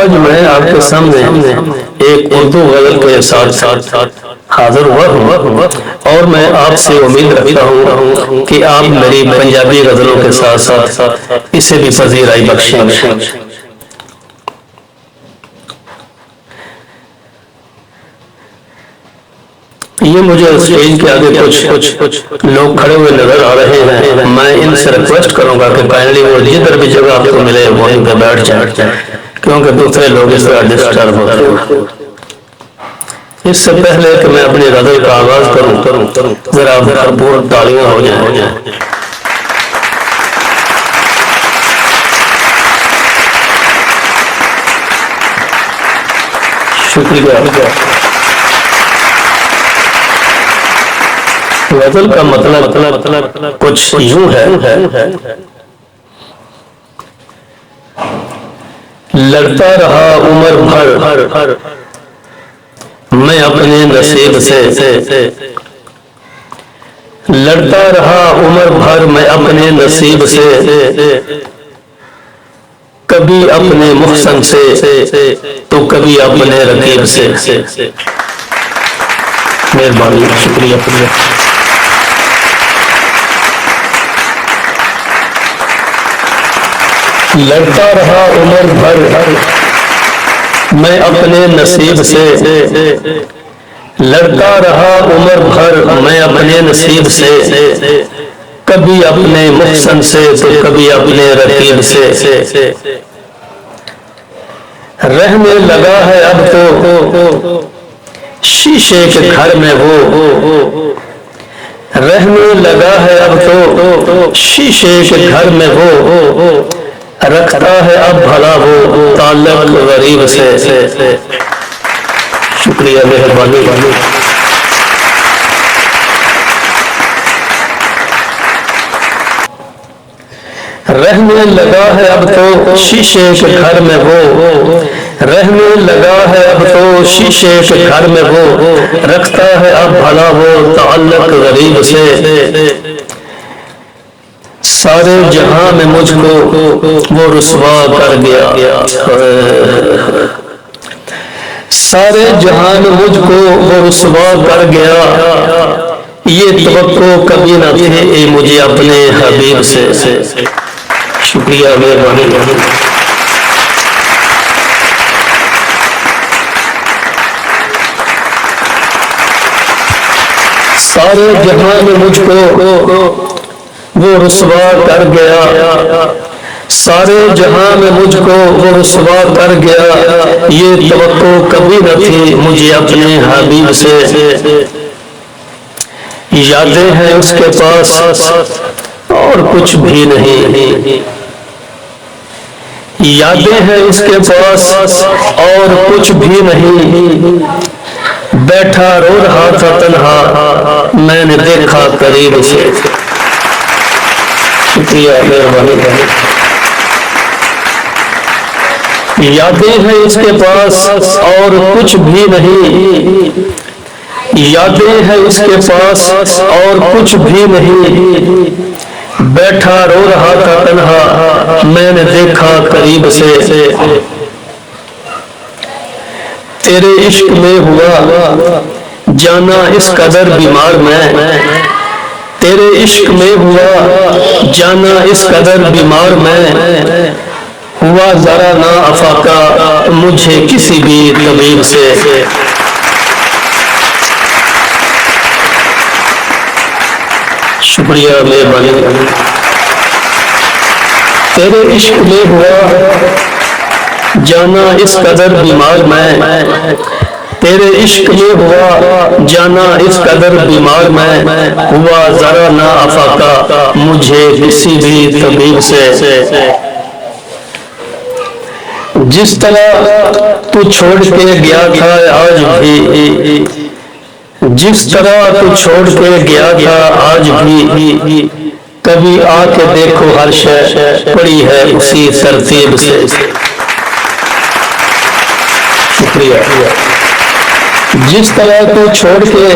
आज मैं आपके सामने एक उर्दू गजल के साथ हाजिर हुआ हूँ और मैं आपसे उम्मीद रखता हूँ कि आप मेरी पंजाबी गजलों के साथ साथ इसे भी पजीराई बख्शेंगे। ये मुझे स्टेज के आगे कुछ लोग खड़े हुए नजर आ रहे हैं। मैं इनसे रिक्वेस्ट करूंगा कि काइंडली वो जिधर भी जगह आपको मिले वहीं पे बैठ जाए, क्योंकि दूसरे लोग इस तरह डिस्टर्ब होते हैं। इससे पहले कि मैं अपनी गजल का आगाज करूं, जरा भरपूर तालियां हो जाए। शुक्रिया। गजल का मतलब कुछ यूं है, लड़ता रहा उम्र भर मैं अपने नसीब से, लड़ता रहा उम्र भर मैं अपने नसीब से, कभी अपने मुहसन से तो कभी अपने रकीब से। मेहरबानी, शुक्रिया। लड़ता रहा उम्र भर मैं अपने नसीब से, लड़ता रहा उम्र भर मैं अपने नसीब से, कभी अपने मुहसन से तो कभी अपने रकीब से। रहने लगा है अब तो शीशे के घर में वो, रहने लगा है अब तो शीशे के घर में वो, रखता है अब भला वो ताल्लुक गरीब से। शुक्रिया, मेहरबानी। रहने लगा है अब तो शीशे के घर में वो, रहने लगा है अब तो शीशे के घर में वो, रखता है अब भला वो ताल्लुक गरीब से। सारे जहां में मुझको वो रुसवा कर गया, सारे जहां में मुझको वो रुसवा कर गया, ये तवक्को कभी न थे मुझे अपने हबीब से। शुक्रिया, मेहरबानी। सारे जहां में मुझको वो रुसवा कर गया, सारे जहां में मुझको वो रुसवा कर गया, ये तवक्को कभी न थी मुझे अपने हबीब से। यादें हैं उसके पास और कुछ भी नहीं, यादें हैं उसके पास और कुछ भी नहीं, बैठा रो रहा था तन्हा मैंने देखा करीब से। शुक्रिया, मेहरबानी। यादें हैं इसके पास और कुछ भी नहीं, यादें हैं इसके पास और कुछ भी नहीं, बैठा रो रहा था तन्हा मैंने देखा करीब से। तेरे इश्क में हुआ जाना इस कदर बीमार मैं, तेरे इश्क में हुआ जाना इस कदर बीमार मैं, हुआ जरा ना अफाका मुझे किसी भी तबीब से। शुक्रिया, मेहरबानी। तेरे इश्क में हुआ जाना इस कदर बीमार मैं, तेरे इश्क में हुआ जाना इस कदर बीमार मैं, हुआ जरा ना अफाका मुझे किसी भी तबीब से। जिस तरह तू छोड़ के गया था आज भी, जिस तरह तू छोड़ के गया था आज भी, कभी आके देखो हर शय पड़ी है उसी तरतीब से। शुक्रिया। जिस तरह तू छोड़ के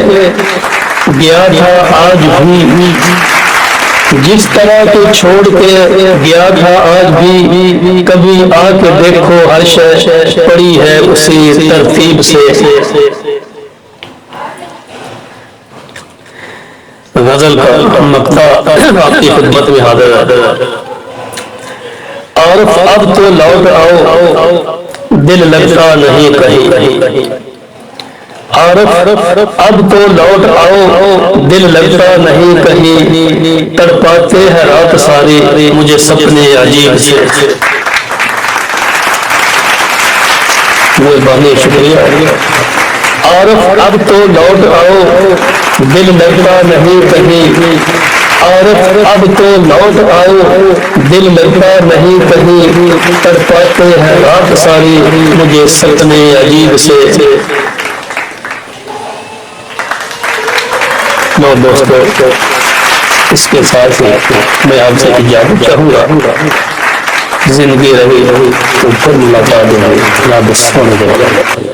गया था आज भी, जिस तरह तू छोड़ के गया था आज भी कभी आके देखो हर शय पड़ी है उसी तरतीब से। गजल का मक्ता आपकी खिदमत में हाजिर है। और अब तो लौट आओ दिल लगता नहीं कहीं। और अब तो लौट आओ दिल लगता नहीं कहीं। तड़पाते हैं रात सारी मुझे सपने अजीब से। मेहरबानी, शुक्रिया। और अब तो लौट आओ दिल लगता नहीं कहीं। और अब तो लौट आओ दिल लगता नहीं कहीं। तड़पाते हैं रात सारी मुझे सपने अजीब से। दोस्तों, इसके साथ ही मैं आपसे इजाजत चाहूंगा। जिंदगी रही तो फिर मुलाकात होगी।